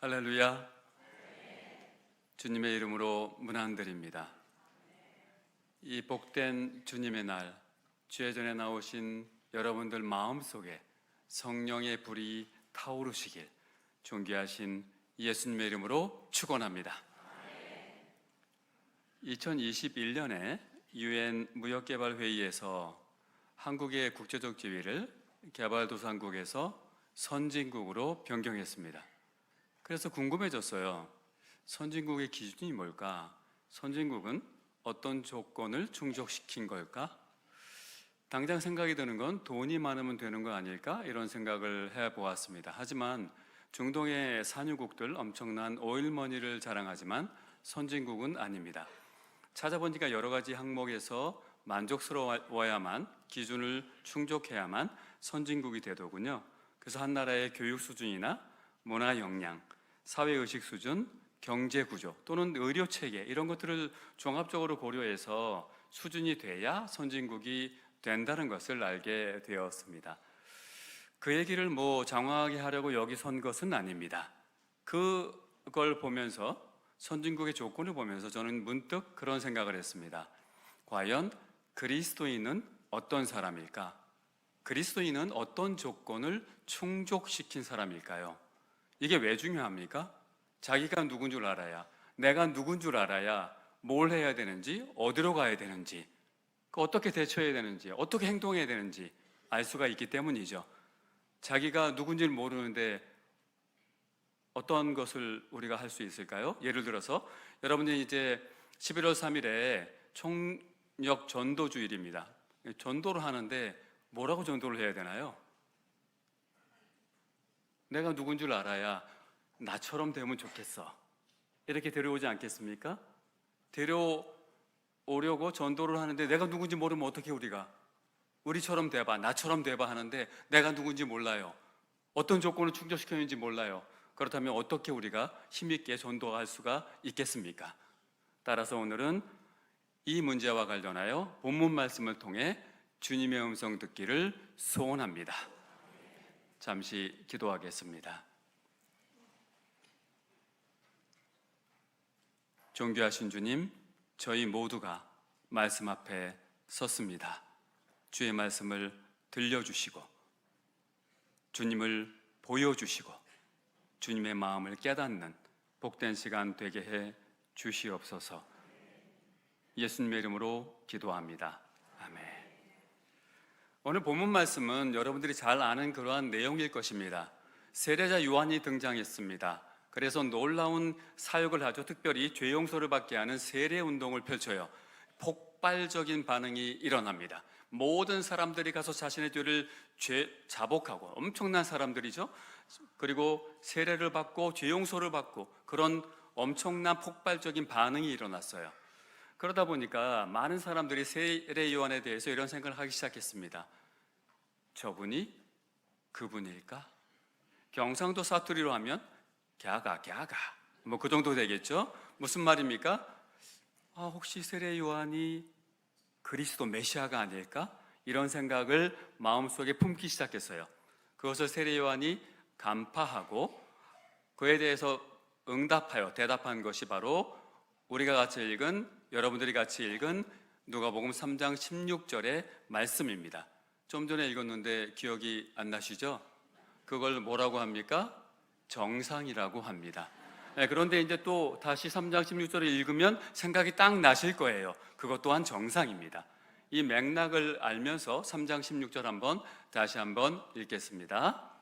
할렐루야. 주님의 이름으로 문안드립니다. 이 복된 주님의 날, 주의 전에 나오신 여러분들 마음속에 성령의 불이 타오르시길 존귀하신 예수님의 이름으로 축원합니다. 2021년에 UN 무역개발회의에서 한국의 국제적 지위를 개발도상국에서 선진국으로 변경했습니다. 그래서 궁금해졌어요. 선진국의 기준이 뭘까? 선진국은 어떤 조건을 충족시킨 걸까? 당장 생각이 드는 건 돈이 많으면 되는 거 아닐까? 이런 생각을 해보았습니다. 하지만 중동의 산유국들 엄청난 오일머니를 자랑하지만 선진국은 아닙니다. 찾아보니까 여러 가지 항목에서 만족스러워야만, 기준을 충족해야만 선진국이 되더군요. 그래서 한 나라의 교육 수준이나 문화 역량, 사회의식 수준, 경제 구조 또는 의료 체계 이런 것들을 종합적으로 고려해서 수준이 돼야 선진국이 된다는 것을 알게 되었습니다. 그 얘기를 장황하게 하려고 여기 선 것은 아닙니다. 그걸 보면서, 선진국의 조건을 보면서 저는 문득 그런 생각을 했습니다. 과연 그리스도인은 어떤 사람일까? 그리스도인은 어떤 조건을 충족시킨 사람일까요? 이게 왜 중요합니까? 자기가 누군 줄 알아야, 내가 누군 줄 알아야 뭘 해야 되는지, 어디로 가야 되는지, 어떻게 대처해야 되는지, 어떻게 행동해야 되는지 알 수가 있기 때문이죠. 자기가 누군지를 모르는데 어떤 것을 우리가 할 수 있을까요? 예를 들어서 여러분이 이제 11월 3일에 총력 전도주일입니다. 전도를 하는데 뭐라고 전도를 해야 되나요? 내가 누군 줄 알아야 나처럼 되면 좋겠어, 이렇게 데려오지 않겠습니까? 데려오려고 전도를 하는데 내가 누군지 모르면 어떻게 우리처럼 돼봐, 나처럼 돼봐 하는데 내가 누군지 몰라요. 어떤 조건을 충족시켰는지 몰라요. 그렇다면 어떻게 우리가 힘있게 전도할 수가 있겠습니까? 따라서 오늘은 이 문제와 관련하여 본문 말씀을 통해 주님의 음성 듣기를 소원합니다. 잠시 기도하겠습니다. 존귀하신 주님, 저희 모두가 말씀 앞에 섰습니다. 주의 말씀을 들려주시고 주님을 보여주시고 주님의 마음을 깨닫는 복된 시간 되게 해 주시옵소서. 예수님의 이름으로 기도합니다. 아멘. 오늘 본문 말씀은 여러분들이 잘 아는 그러한 내용일 것입니다. 세례자 요한이 등장했습니다. 그래서 놀라운 사역을 하죠. 특별히 죄 용서를 받게 하는 세례 운동을 펼쳐요. 폭발적인 반응이 일어납니다. 모든 사람들이 가서 자신의 죄를 자복하고, 엄청난 사람들이죠. 그리고 세례를 받고 죄 용서를 받고, 그런 엄청난 폭발적인 반응이 일어났어요. 그러다 보니까 많은 사람들이 세례 요한에 대해서 이런 생각을 하기 시작했습니다. 저분이 그분일까? 경상도 사투리로 하면 갸가 그 정도 되겠죠? 무슨 말입니까? 혹시 세례 요한이 그리스도 메시아가 아닐까? 이런 생각을 마음속에 품기 시작했어요. 그것을 세례 요한이 간파하고 그에 대해서 대답한 것이 바로 여러분들이 같이 읽은 누가복음 3장 16절의 말씀입니다. 좀 전에 읽었는데 기억이 안 나시죠? 그걸 뭐라고 합니까? 정상이라고 합니다. 그런데 이제 또 다시 3장 16절을 읽으면 생각이 딱 나실 거예요. 그것 또한 정상입니다. 이 맥락을 알면서 3장 16절 다시 한번 읽겠습니다.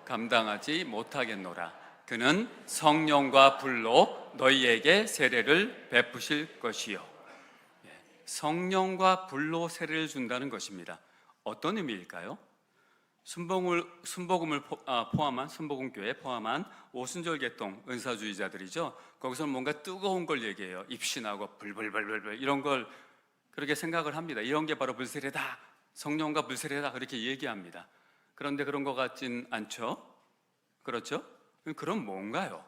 감당하지 못하겠노라. 그는 성령과 불로 너희에게 세례를 베푸실 것이요. 성령과 불로 세례를 준다는 것입니다. 어떤 의미일까요? 순복음교회 포함한 오순절 계통 은사주의자들이죠. 거기서는 뭔가 뜨거운 걸 얘기해요. 입신하고 불불불불 이런 걸 그렇게 생각을 합니다. 이런 게 바로 불세례다, 성령과 불세례다, 그렇게 얘기합니다. 그런데 그런 것 같진 않죠? 그렇죠? 그럼 뭔가요?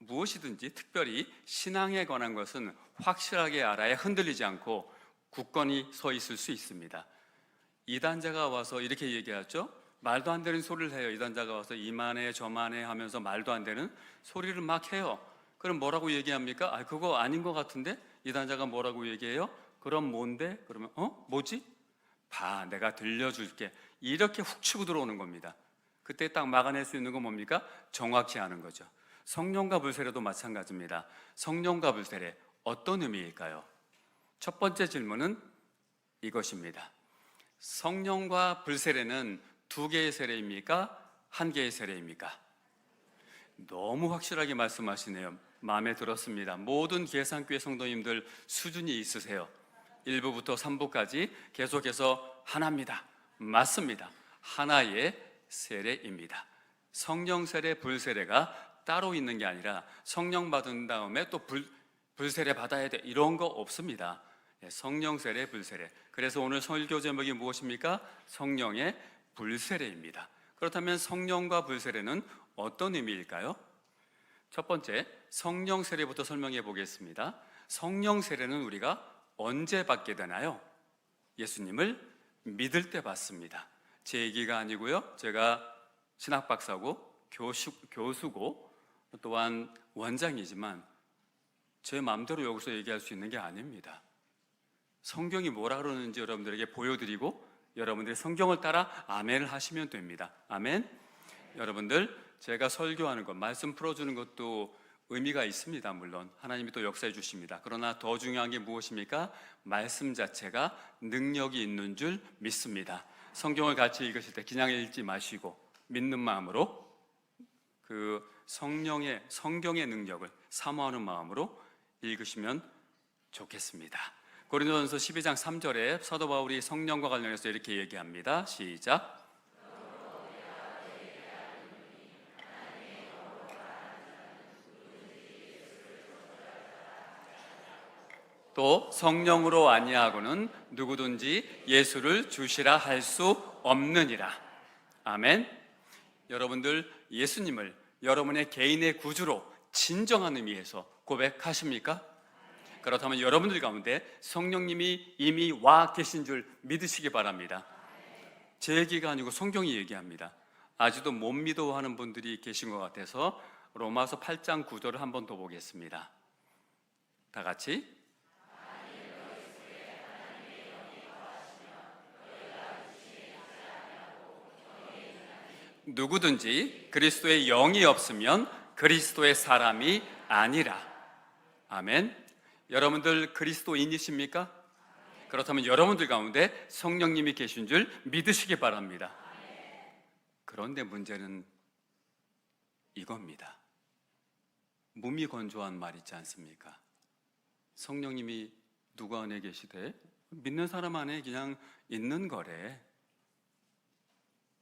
무엇이든지 특별히 신앙에 관한 것은 확실하게 알아야 흔들리지 않고 굳건히 서 있을 수 있습니다. 이단자가 와서 이렇게 얘기하죠. 말도 안 되는 소리를 해요. 이단자가 와서 이만해 저만해 하면서 말도 안 되는 소리를 막 해요. 그럼 뭐라고 얘기합니까? 그거 아닌 것 같은데? 이단자가 뭐라고 얘기해요? 그럼 뭔데? 그러면 뭐지? 봐, 내가 들려줄게. 이렇게 훅 치고 들어오는 겁니다. 그때 딱 막아낼 수 있는 건 뭡니까? 정확히 아는 거죠. 성령과 불세례도 마찬가지입니다. 성령과 불세례 어떤 의미일까요? 첫 번째 질문은 이것입니다. 성령과 불세례는 두 개의 세례입니까? 한 개의 세례입니까? 너무 확실하게 말씀하시네요. 마음에 들었습니다. 모든 계산교회 성도님들 수준이 있으세요. 1부부터 3부까지 계속해서 하나입니다. 맞습니다. 하나의 세례입니다. 성령 세례, 불세례가 따로 있는 게 아니라 성령 받은 다음에 또 불세례 받아야 돼 이런 거 없습니다. 성령 세례, 불세례. 그래서 오늘 설교 제목이 무엇입니까? 성령의 불세례입니다. 그렇다면 성령과 불세례는 어떤 의미일까요? 첫 번째, 성령 세례부터 설명해 보겠습니다. 성령 세례는 우리가 언제 받게 되나요? 예수님을 믿을 때 받습니다. 제 얘기가 아니고요. 제가 신학 박사고 교수고 또한 원장이지만 제 마음대로 여기서 얘기할 수 있는 게 아닙니다. 성경이 뭐라 그러는지 여러분들에게 보여드리고 여러분들이 성경을 따라 아멘을 하시면 됩니다. 아멘. 여러분들, 제가 설교하는 것, 말씀 풀어주는 것도 의미가 있습니다. 물론 하나님이 또 역사해 주십니다. 그러나 더 중요한 게 무엇입니까? 말씀 자체가 능력이 있는 줄 믿습니다. 성경을 같이 읽으실 때 그냥 읽지 마시고 믿는 마음으로 그 성경의 능력을 사모하는 마음으로 읽으시면 좋겠습니다. 고린도전서 12장 3절에 사도 바울이 성령과 관련해서 이렇게 얘기합니다. 시작. 또 성령으로 아니하고는 누구든지 예수를 주시라 할 수 없느니라. 아멘. 여러분들 예수님을 여러분의 개인의 구주로 진정한 의미에서 고백하십니까? 그렇다면 여러분들 가운데 성령님이 이미 와 계신 줄 믿으시기 바랍니다. 제 얘기가 아니고 성경이 얘기합니다. 아직도 못 믿어하는 분들이 계신 것 같아서 로마서 8장 9절을 한 번 더 보겠습니다. 다 같이. 누구든지 그리스도의 영이 없으면 그리스도의 사람이 아니라. 아멘. 여러분들 그리스도인이십니까? 그렇다면 여러분들 가운데 성령님이 계신 줄 믿으시기 바랍니다. 그런데 문제는 이겁니다. 무미건조한 말 있지 않습니까? 성령님이 누구 안에 계시되 믿는 사람 안에 그냥 있는 거래.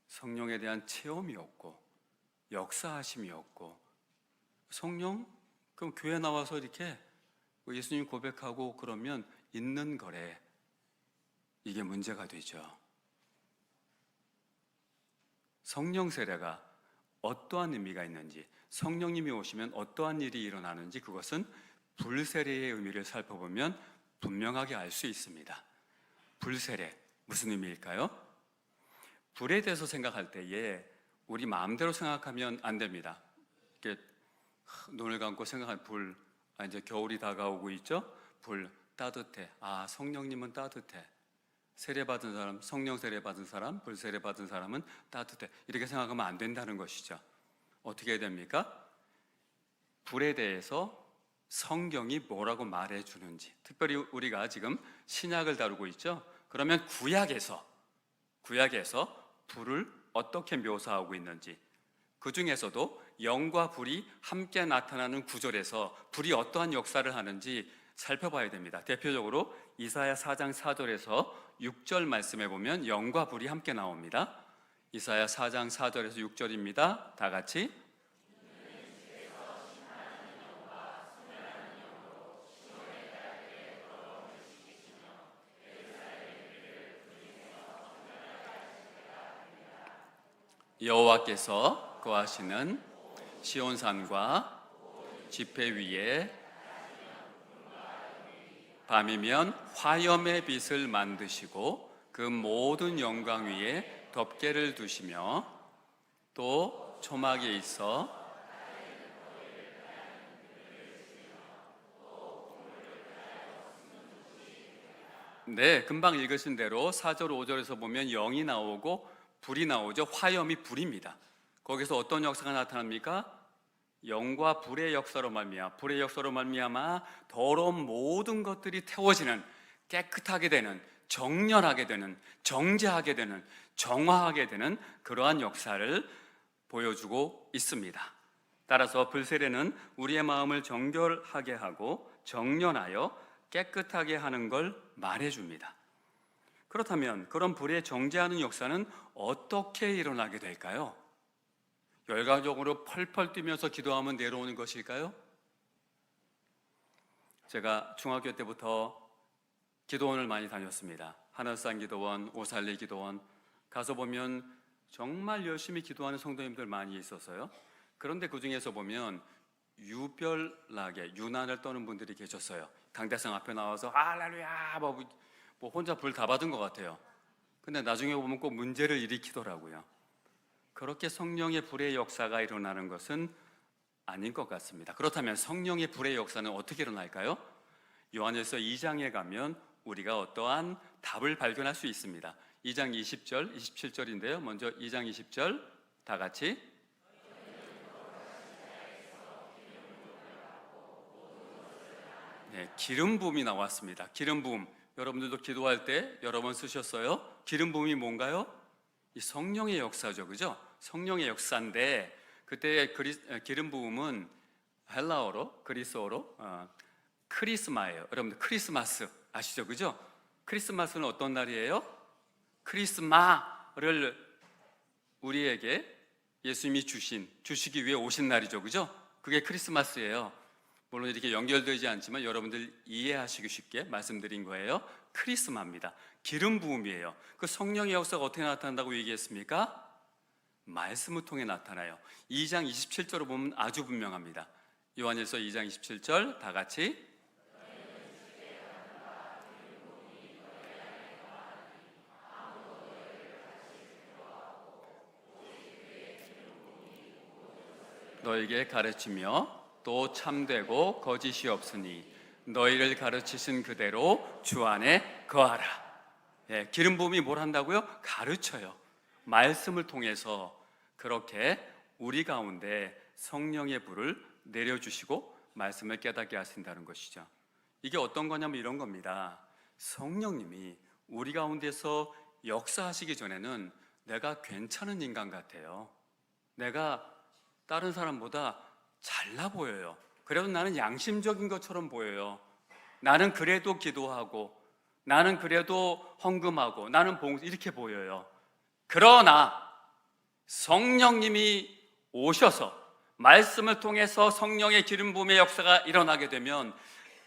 성령에 대한 체험이 없고 역사하심이 없고 성령? 그럼 교회 나와서 이렇게 예수님 고백하고 그러면 있는 거래. 이게 문제가 되죠. 성령 세례가 어떠한 의미가 있는지, 성령님이 오시면 어떠한 일이 일어나는지 그것은 불세례의 의미를 살펴보면 분명하게 알 수 있습니다. 불세례 무슨 의미일까요? 불에 대해서 생각할 때에 우리 마음대로 생각하면 안 됩니다. 이렇게 눈을 감고 생각한 불, 이제 겨울이 다가오고 있죠? 불 따뜻해. 성령님은 따뜻해. 세례 받은 사람, 성령 세례 받은 사람, 불 세례 받은 사람은 따뜻해. 이렇게 생각하면 안 된다는 것이죠. 어떻게 해야 됩니까? 불에 대해서 성경이 뭐라고 말해 주는지. 특별히 우리가 지금 신약을 다루고 있죠? 그러면 구약에서 불을 어떻게 묘사하고 있는지, 그 중에서도 영과 불이 함께 나타나는 구절에서 불이 어떠한 역사를 하는지 살펴봐야 됩니다. 대표적으로 이사야 4장 4절에서 6절 말씀에 보면 영과 불이 함께 나옵니다. 이사야 4장 4절에서 6절입니다. 다 같이. 여호와께서 거하시는 시온산과 지폐 위에 밤이면 화염의 빛을 만드시고 그 모든 영광 위에 덮개를 두시며 또 초막에 있어 네, 금방 읽으신 대로 4절 5절에서 보면 영이 나오고 불이 나오죠. 화염이 불입니다. 거기서 어떤 역사가 나타납니까? 영과 불의 역사로 말미암아, 불의 역사로 말미암아 더러운 모든 것들이 태워지는, 깨끗하게 되는, 정렬하게 되는, 정제하게 되는, 정화하게 되는 그러한 역사를 보여주고 있습니다. 따라서 불세례는 우리의 마음을 정결하게 하고 정련하여 깨끗하게 하는 걸 말해줍니다. 그렇다면 그런 불의 정제하는 역사는 어떻게 일어나게 될까요? 열광적으로 펄펄 뛰면서 기도하면 내려오는 것일까요? 제가 중학교 때부터 기도원을 많이 다녔습니다. 하늘산 기도원, 오살리 기도원 가서 보면 정말 열심히 기도하는 성도님들 많이 있었어요. 그런데 그 중에서 보면 유별나게 유난을 떠는 분들이 계셨어요. 강대상 앞에 나와서 할렐루야 뭐 혼자 불 다 받은 것 같아요. 근데 나중에 보면 꼭 문제를 일으키더라고요. 그렇게 성령의 불의 역사가 일어나는 것은 아닌 것 같습니다. 그렇다면 성령의 불의 역사는 어떻게 일어날까요? 요한일서 2장에 가면 우리가 어떠한 답을 발견할 수 있습니다. 2장 20절, 27절인데요. 먼저 2장 20절 다 같이 네, 기름 부음이 나왔습니다. 기름 부음. 여러분들도 기도할 때 여러 번 쓰셨어요? 기름 부음이 뭔가요? 이 성령의 역사죠, 그죠? 성령의 역사인데 그때 기름 부음은 헬라어로, 그리스어로 크리스마예요. 여러분들 크리스마스 아시죠, 그죠? 크리스마스는 어떤 날이에요? 크리스마를 우리에게 예수님이 주시기 위해 오신 날이죠, 그죠? 그게 크리스마스예요. 물론 이렇게 연결되지 않지만 여러분들 이해하시기 쉽게 말씀드린 거예요. 크리스마입니다. 기름 부음이에요. 그 성령의 역사가 어떻게 나타난다고 얘기했습니까? 말씀을 통해 나타나요. 2장 27절을 보면 아주 분명합니다. 요한일서 2장 27절 다 같이 너에게 가르치며 또 참되고 거짓이 없으니 너희를 가르치신 그대로 주 안에 거하라. 예, 기름 부음이 뭘 한다고요? 가르쳐요. 말씀을 통해서 그렇게 우리 가운데 성령의 불을 내려주시고 말씀을 깨닫게 하신다는 것이죠. 이게 어떤 거냐면 이런 겁니다. 성령님이 우리 가운데서 역사하시기 전에는 내가 괜찮은 인간 같아요. 내가 다른 사람보다 잘나 보여요. 그래도 나는 양심적인 것처럼 보여요. 나는 그래도 기도하고 나는 그래도 헌금하고 나는 봉사 이렇게 보여요. 그러나 성령님이 오셔서 말씀을 통해서 성령의 기름 부음의 역사가 일어나게 되면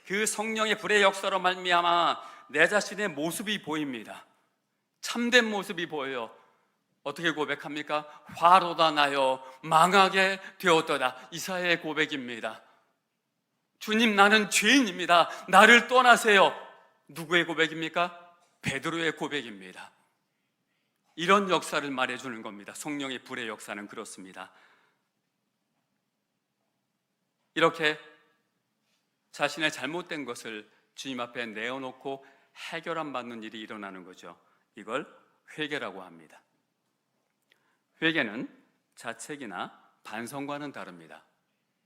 그 성령의 불의 역사로 말미암아 내 자신의 모습이 보입니다. 참된 모습이 보여요. 어떻게 고백합니까? 화로다 나여 망하게 되었도다. 이사야의 고백입니다. 주님, 나는 죄인입니다. 나를 떠나세요. 누구의 고백입니까? 베드로의 고백입니다. 이런 역사를 말해주는 겁니다. 성령의 불의 역사는 그렇습니다. 이렇게 자신의 잘못된 것을 주님 앞에 내어놓고 해결안 받는 일이 일어나는 거죠. 이걸 회개라고 합니다. 회개는 자책이나 반성과는 다릅니다.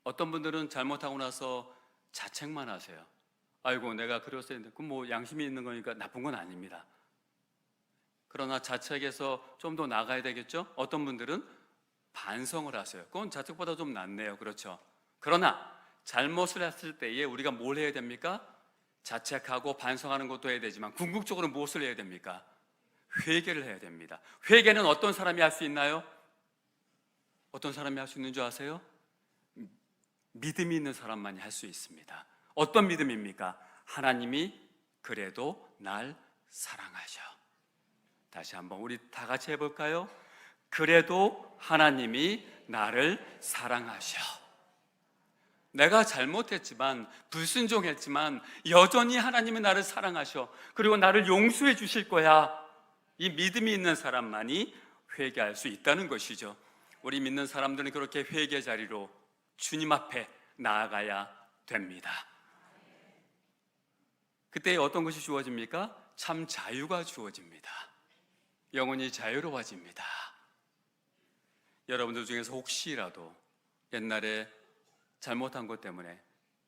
어떤 분들은 잘못하고 나서 자책만 하세요. 아이고 내가 그랬어야 했는데 그럼 뭐 양심이 있는 거니까 나쁜 건 아닙니다. 그러나 자책에서 좀 더 나가야 되겠죠? 어떤 분들은 반성을 하세요. 그건 자책보다 좀 낫네요. 그렇죠? 그러나 잘못을 했을 때에 우리가 뭘 해야 됩니까? 자책하고 반성하는 것도 해야 되지만 궁극적으로 무엇을 해야 됩니까? 회개를 해야 됩니다. 회개는 어떤 사람이 할 수 있나요? 어떤 사람이 할 수 있는 줄 아세요? 믿음이 있는 사람만이 할 수 있습니다. 어떤 믿음입니까? 하나님이 그래도 날 사랑하셔. 다시 한번 우리 다 같이 해볼까요? 그래도 하나님이 나를 사랑하셔. 내가 잘못했지만, 불순종했지만 여전히 하나님이 나를 사랑하셔. 그리고 나를 용서해 주실 거야. 이 믿음이 있는 사람만이 회개할 수 있다는 것이죠. 우리 믿는 사람들은 그렇게 회개 자리로 주님 앞에 나아가야 됩니다. 그때 어떤 것이 주어집니까? 참 자유가 주어집니다. 영혼이 자유로워집니다. 여러분들 중에서 혹시라도 옛날에 잘못한 것 때문에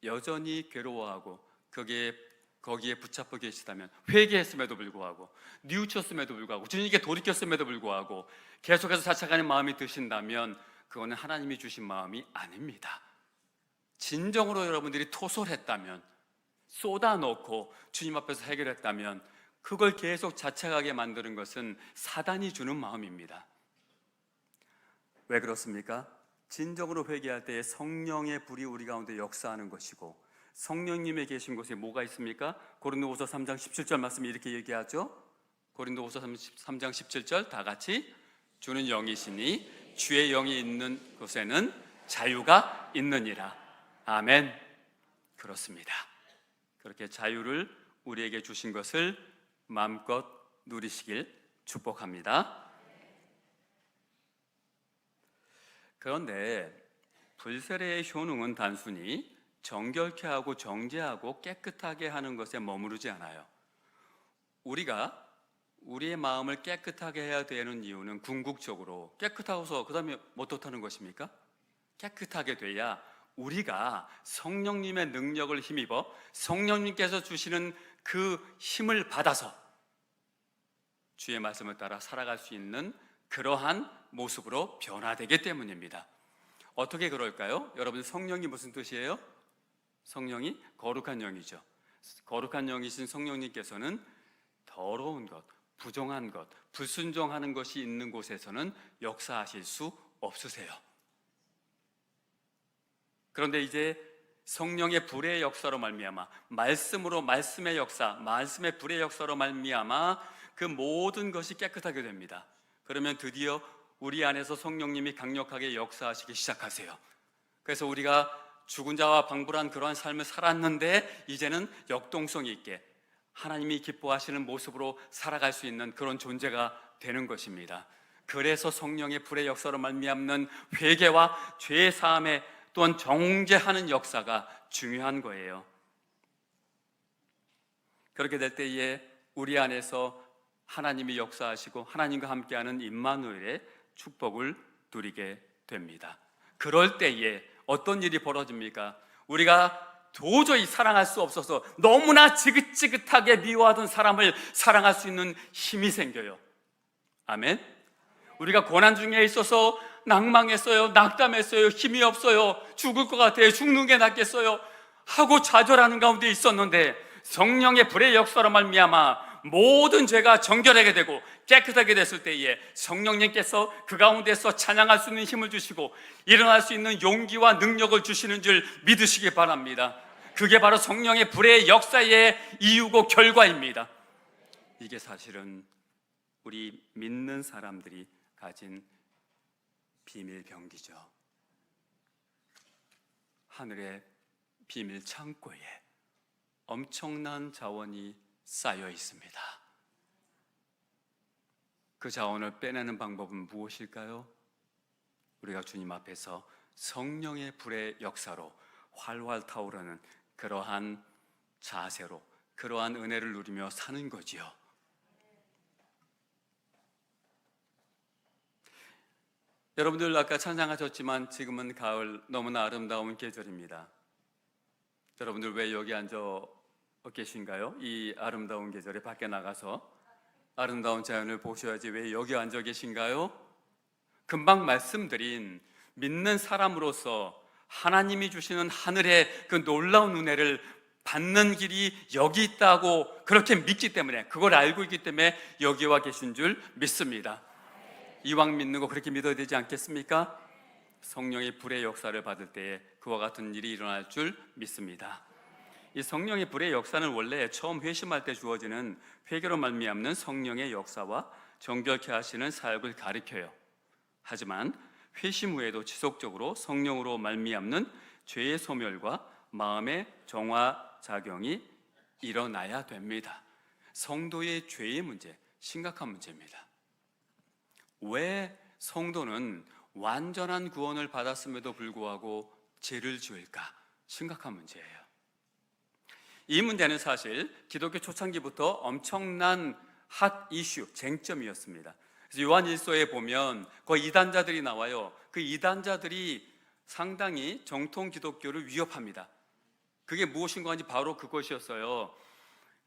여전히 괴로워하고 거기에 붙잡혀 계시다면, 회개했음에도 불구하고, 뉘우쳤음에도 불구하고, 주님께 돌이켰음에도 불구하고 계속해서 자책하는 마음이 드신다면 그거는 하나님이 주신 마음이 아닙니다. 진정으로 여러분들이 토설했다면, 쏟아놓고 주님 앞에서 해결했다면, 그걸 계속 자책하게 만드는 것은 사단이 주는 마음입니다. 왜 그렇습니까? 진정으로 회개할 때에 성령의 불이 우리 가운데 역사하는 것이고, 성령님의 계신 곳에 뭐가 있습니까? 고린도후서 3장 17절 말씀이 이렇게 얘기하죠. 고린도후서 3장 17절 다 같이, 주는 영이시니 주의 영이 있는 곳에는 자유가 있느니라. 아멘. 그렇습니다. 그렇게 자유를 우리에게 주신 것을 마음껏 누리시길 축복합니다. 그런데 불세례의 효능은 단순히 정결케 하고 정죄하고 깨끗하게 하는 것에 머무르지 않아요. 우리가 우리의 마음을 깨끗하게 해야 되는 이유는 궁극적으로, 깨끗하고서 그 다음에 어떻다는 것입니까? 깨끗하게 돼야 우리가 성령님의 능력을 힘입어 성령님께서 주시는 그 힘을 받아서 주의 말씀을 따라 살아갈 수 있는 그러한 모습으로 변화되기 때문입니다. 어떻게 그럴까요? 여러분, 성령이 무슨 뜻이에요? 성령이 거룩한 영이죠. 거룩한 영이신 성령님께서는 더러운 것, 부정한 것, 불순종하는 것이 있는 곳에서는 역사하실 수 없으세요. 그런데 이제 성령의 불의 역사로 말미암아, 말씀의 역사, 말씀의 불의 역사로 말미암아 그 모든 것이 깨끗하게 됩니다. 그러면 드디어 우리 안에서 성령님이 강력하게 역사하시기 시작하세요. 그래서 우리가 죽은 자와 방불한 그러한 삶을 살았는데 이제는 역동성 있게 하나님이 기뻐하시는 모습으로 살아갈 수 있는 그런 존재가 되는 것입니다. 그래서 성령의 불의 역사로 말미암는 회개와 죄 사함에 또한 정죄하는 역사가 중요한 거예요. 그렇게 될 때에 우리 안에서 하나님이 역사하시고 하나님과 함께하는 임마누엘의 축복을 누리게 됩니다. 그럴 때에 어떤 일이 벌어집니까? 우리가 도저히 사랑할 수 없어서 너무나 지긋지긋하게 미워하던 사람을 사랑할 수 있는 힘이 생겨요. 아멘. 우리가 고난 중에 있어서 낭망했어요, 낙담했어요, 힘이 없어요, 죽을 것 같아요, 죽는 게 낫겠어요 하고 좌절하는 가운데 있었는데 성령의 불의 역사로 말미암아 모든 죄가 정결하게 되고 깨끗하게 됐을 때에 성령님께서 그 가운데서 찬양할 수 있는 힘을 주시고 일어날 수 있는 용기와 능력을 주시는 줄 믿으시기 바랍니다. 그게 바로 성령의 불의 역사의 이유고 결과입니다. 이게 사실은 우리 믿는 사람들이 가진 비밀 병기죠. 하늘의 비밀 창고에 엄청난 자원이 쌓여 있습니다. 그 자원을 빼내는 방법은 무엇일까요? 우리가 주님 앞에서 성령의 불의 역사로 활활 타오르는 그러한 자세로, 그러한 은혜를 누리며 사는 거지요. 여러분들 아까 찬양하셨지만 지금은 가을, 너무나 아름다운 계절입니다. 여러분들 왜 여기 앉아 계신가요? 이 아름다운 계절에 밖에 나가서 아름다운 자연을 보셔야지 왜 여기 앉아 계신가요? 금방 말씀드린 믿는 사람으로서 하나님이 주시는 하늘의 그 놀라운 은혜를 받는 길이 여기 있다고 그렇게 믿기 때문에, 그걸 알고 있기 때문에 여기 와 계신 줄 믿습니다. 이왕 믿는 거 그렇게 믿어야 되지 않겠습니까? 성령의 불의 역사를 받을 때에 그와 같은 일이 일어날 줄 믿습니다. 이 성령의 불의 역사는 원래 처음 회심할 때 주어지는 회개로 말미암는 성령의 역사와 정결케 하시는 사역을 가리켜요. 하지만 회심 후에도 지속적으로 성령으로 말미암는 죄의 소멸과 마음의 정화 작용이 일어나야 됩니다. 성도의 죄의 문제, 심각한 문제입니다. 왜 성도는 완전한 구원을 받았음에도 불구하고 죄를 지을까? 심각한 문제예요. 이 문제는 사실 기독교 초창기부터 엄청난 핫 이슈, 쟁점이었습니다. 그래서 요한 1서에 보면 거의 이단자들이 나와요. 그 이단자들이 상당히 정통 기독교를 위협합니다. 그게 무엇인가 하니 바로 그것이었어요.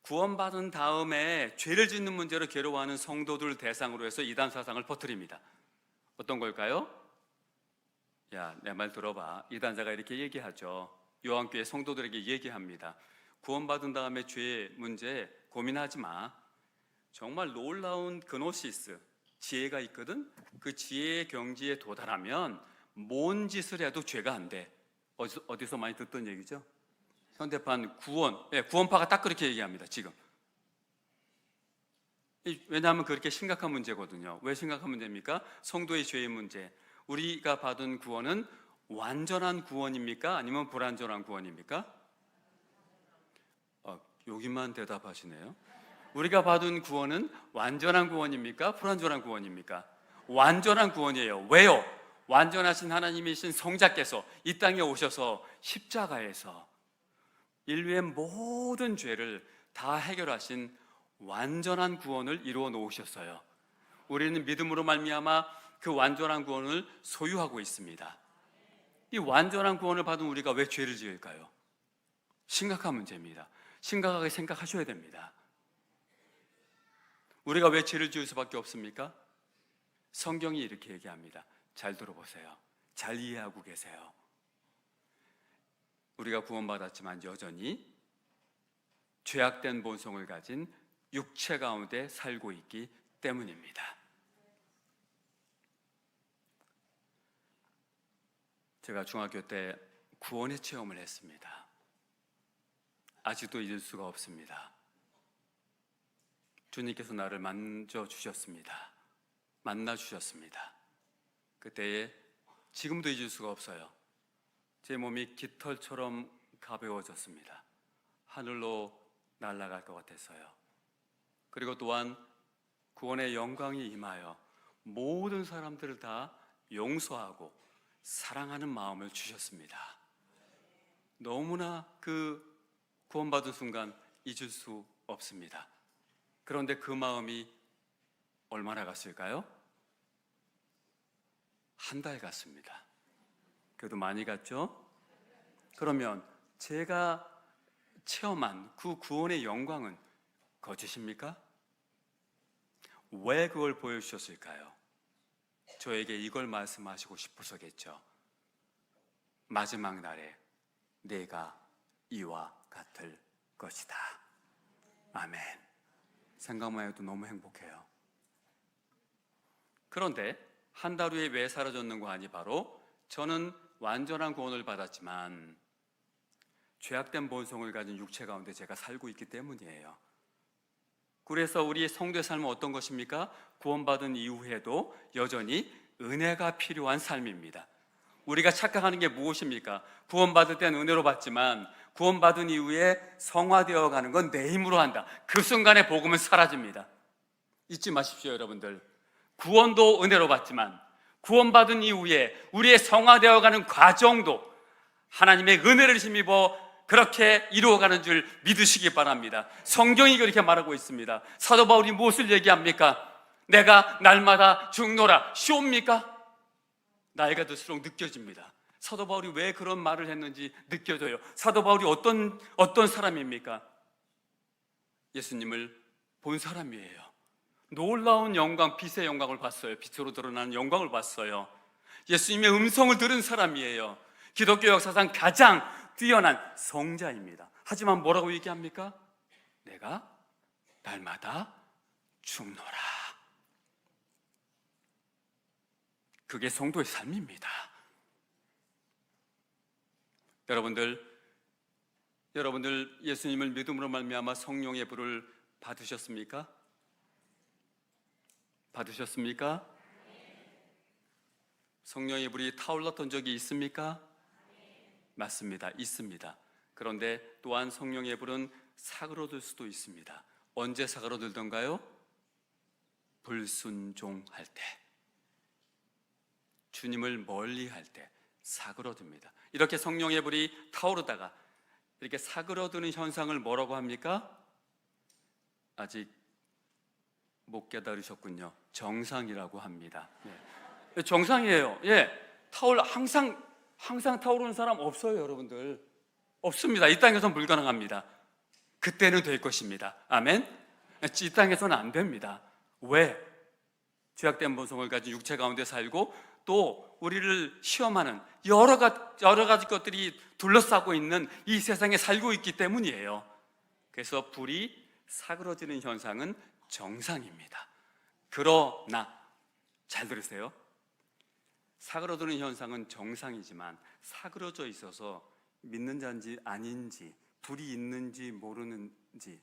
구원받은 다음에 죄를 짓는 문제로 괴로워하는 성도들 대상으로 해서 이단 사상을 퍼뜨립니다. 어떤 걸까요? 야, 내 말 들어봐. 이단자가 이렇게 얘기하죠. 요한교회 성도들에게 얘기합니다. 구원받은 다음에 죄 문제 고민하지 마. 정말 놀라운 그노시스, 지혜가 있거든. 그 지혜의 경지에 도달하면 뭔 짓을 해도 죄가 안 돼. 어디서 많이 듣던 얘기죠? 현대판 구원파가 딱 그렇게 얘기합니다. 지금. 왜냐하면 그렇게 심각한 문제거든요. 왜 심각한 문제입니까? 성도의 죄의 문제. 우리가 받은 구원은 완전한 구원입니까? 아니면 불완전한 구원입니까? 여기만 대답하시네요. 우리가 받은 구원은 완전한 구원입니까? 불완전한 구원입니까? 완전한 구원이에요. 왜요? 완전하신 하나님이신 성자께서 이 땅에 오셔서 십자가에서 인류의 모든 죄를 다 해결하신 완전한 구원을 이루어 놓으셨어요. 우리는 믿음으로 말미암아 그 완전한 구원을 소유하고 있습니다. 이 완전한 구원을 받은 우리가 왜 죄를 지을까요? 심각한 문제입니다. 심각하게 생각하셔야 됩니다. 우리가 왜 죄를 지을 수밖에 없습니까? 성경이 이렇게 얘기합니다. 잘 들어보세요. 잘 이해하고 계세요. 우리가 구원받았지만 여전히 죄악된 본성을 가진 육체 가운데 살고 있기 때문입니다. 제가 중학교 때 구원의 체험을 했습니다. 아직도 잊을 수가 없습니다. 주님께서 나를 만져주셨습니다. 만나주셨습니다. 그때에 지금도 잊을 수가 없어요. 제 몸이 깃털처럼 가벼워졌습니다. 하늘로 날아갈 것 같았어요. 그리고 또한 구원의 영광이 임하여 모든 사람들을 다 용서하고 사랑하는 마음을 주셨습니다. 너무나 그 구원받은 순간 잊을 수 없습니다. 그런데 그 마음이 얼마나 갔을까요? 한 달 갔습니다. 그래도 많이 갔죠? 그러면 제가 체험한 그 구원의 영광은 거짓입니까? 왜 그걸 보여주셨을까요? 저에게 이걸 말씀하시고 싶어서겠죠. 마지막 날에 내가 이와 같을 것이다. 아멘. 생각만 해도 너무 행복해요. 그런데 한 달 후에 왜 사라졌는가 하니 바로 저는 완전한 구원을 받았지만 죄악된 본성을 가진 육체 가운데 제가 살고 있기 때문이에요. 그래서 우리의 성도의 삶은 어떤 것입니까? 구원받은 이후에도 여전히 은혜가 필요한 삶입니다. 우리가 착각하는 게 무엇입니까? 구원받을 때는 은혜로 받지만 구원받은 이후에 성화되어 가는 건 내 힘으로 한다. 그 순간에 복음은 사라집니다. 잊지 마십시오, 여러분들. 구원도 은혜로 받지만 구원받은 이후에 우리의 성화되어 가는 과정도 하나님의 은혜를 힘입어 그렇게 이루어가는 줄 믿으시기 바랍니다. 성경이 그렇게 말하고 있습니다. 사도 바울이 무엇을 얘기합니까? 내가 날마다 죽노라 쉬웁니까? 나이가 들수록 느껴집니다. 사도 바울이 왜 그런 말을 했는지 느껴져요. 사도 바울이 어떤 사람입니까? 예수님을 본 사람이에요. 놀라운 영광, 빛의 영광을 봤어요. 빛으로 드러나는 영광을 봤어요. 예수님의 음성을 들은 사람이에요. 기독교 역사상 가장 뛰어난 성자입니다. 하지만 뭐라고 얘기합니까? 내가 날마다 죽노라. 그게 성도의 삶입니다. 여러분들 예수님을 믿음으로 말미암아 성령의 불을 받으셨습니까? 받으셨습니까? 성령의 불이 타올랐던 적이 있습니까? 맞습니다. 있습니다. 그런데 또한 성령의 불은 사그러들 수도 있습니다. 언제 사그러들던가요? 불순종할 때, 주님을 멀리할 때 사그러듭니다. 이렇게 성령의 불이 타오르다가 이렇게 사그러드는 현상을 뭐라고 합니까? 아직 못 깨달으셨군요. 정상이라고 합니다. 네. 정상이에요. 항상 타오르는 사람 없어요, 여러분들. 없습니다. 이 땅에서는 불가능합니다. 그때는 될 것입니다. 아멘. 이 땅에서는 안 됩니다. 왜? 죄악된 본성을 가진 육체 가운데 살고 또 우리를 시험하는 여러 가지 것들이 둘러싸고 있는 이 세상에 살고 있기 때문이에요. 그래서 불이 사그러지는 현상은 정상입니다. 그러나 잘 들으세요. 사그러드는 현상은 정상이지만 사그러져 있어서 믿는 자인지 아닌지, 불이 있는지 모르는지,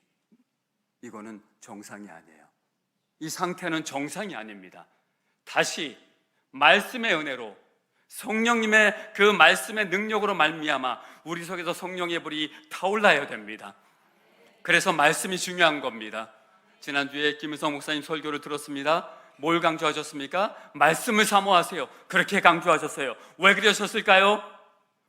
이거는 정상이 아니에요. 이 상태는 정상이 아닙니다. 다시 말씀의 은혜로, 성령님의 그 말씀의 능력으로 말미암아 우리 속에서 성령의 불이 타올라야 됩니다. 그래서 말씀이 중요한 겁니다. 지난주에 김은성 목사님 설교를 들었습니다. 뭘 강조하셨습니까? 말씀을 사모하세요. 그렇게 강조하셨어요. 왜 그러셨을까요?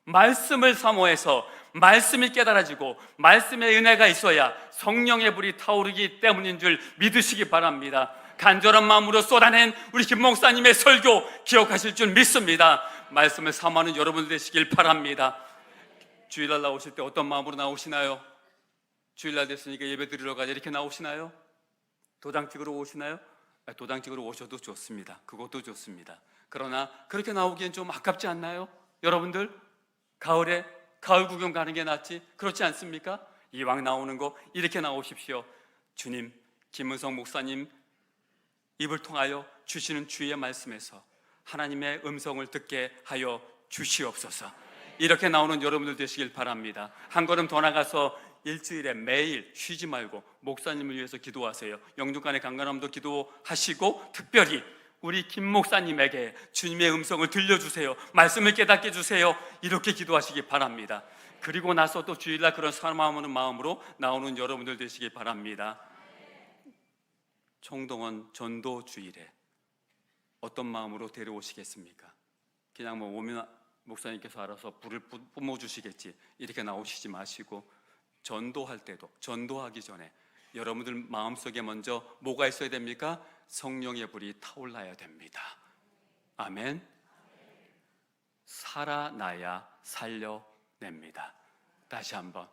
말씀을 사모해서 말씀이 깨달아지고 말씀의 은혜가 있어야 성령의 불이 타오르기 때문인 줄 믿으시기 바랍니다. 간절한 마음으로 쏟아낸 우리 김 목사님의 설교 기억하실 줄 믿습니다. 말씀을 사모하는 여러분 되시길 바랍니다. 주일날 나오실 때 어떤 마음으로 나오시나요? 주일날 됐으니까 예배 드리러 가자 이렇게 나오시나요? 도장 찍으러 오시나요? 도장 찍으러 오셔도 좋습니다. 그것도 좋습니다. 그러나 그렇게 나오기엔 좀 아깝지 않나요? 여러분들 가을에 가을 구경 가는 게 낫지 그렇지 않습니까? 이왕 나오는 거 이렇게 나오십시오. 주님, 김은성 목사님 입을 통하여 주시는 주의 말씀에서 하나님의 음성을 듣게 하여 주시옵소서. 이렇게 나오는 여러분들 되시길 바랍니다. 한 걸음 더 나가서 일주일에 매일 쉬지 말고 목사님을 위해서 기도하세요. 영육간의 강건함도 기도하시고 특별히 우리 김 목사님에게 주님의 음성을 들려주세요. 말씀을 깨닫게 해주세요. 이렇게 기도하시기 바랍니다. 그리고 나서 또 주일날 그런 사모하는 마음으로 나오는 여러분들 되시기 바랍니다. 총동원 전도 주일에 어떤 마음으로 데려오시겠습니까? 그냥 오면 목사님께서 알아서 불을 뿜어주시겠지 이렇게 나오시지 마시고 전도할 때도 전도하기 전에 여러분들 마음속에 먼저 뭐가 있어야 됩니까? 성령의 불이 타올라야 됩니다. 아멘. 살아나야 살려냅니다. 다시 한번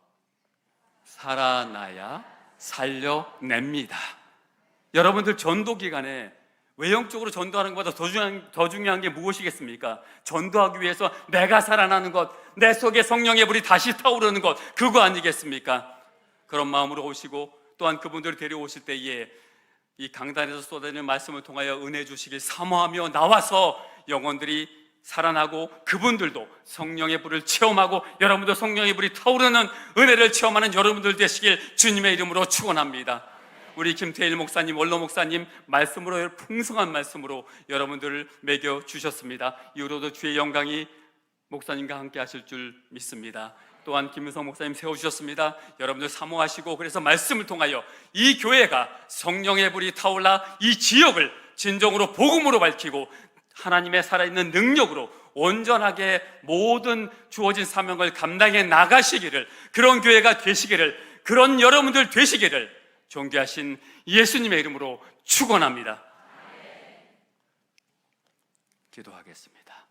살아나야 살려냅니다. 여러분들 전도 기간에 외형적으로 전도하는 것보다 더 중요한 게 무엇이겠습니까? 전도하기 위해서 내가 살아나는 것, 내 속에 성령의 불이 다시 타오르는 것, 그거 아니겠습니까? 그런 마음으로 오시고 또한 그분들을 데려오실 때에 이 강단에서 쏟아지는 말씀을 통하여 은혜 주시길 사모하며 나와서 영혼들이 살아나고 그분들도 성령의 불을 체험하고 여러분도 성령의 불이 타오르는 은혜를 체험하는 여러분들 되시길 주님의 이름으로 축원합니다. 우리 김태일 목사님, 원로 목사님 말씀으로 풍성한 말씀으로 여러분들을 먹여 주셨습니다. 이후로도 주의 영광이 목사님과 함께 하실 줄 믿습니다. 또한 김은성 목사님 세워주셨습니다. 여러분들 사모하시고 그래서 말씀을 통하여 이 교회가 성령의 불이 타올라 이 지역을 진정으로 복음으로 밝히고 하나님의 살아있는 능력으로 온전하게 모든 주어진 사명을 감당해 나가시기를, 그런 교회가 되시기를, 그런 여러분들 되시기를 존귀하신 예수님의 이름으로 축원합니다. 기도하겠습니다.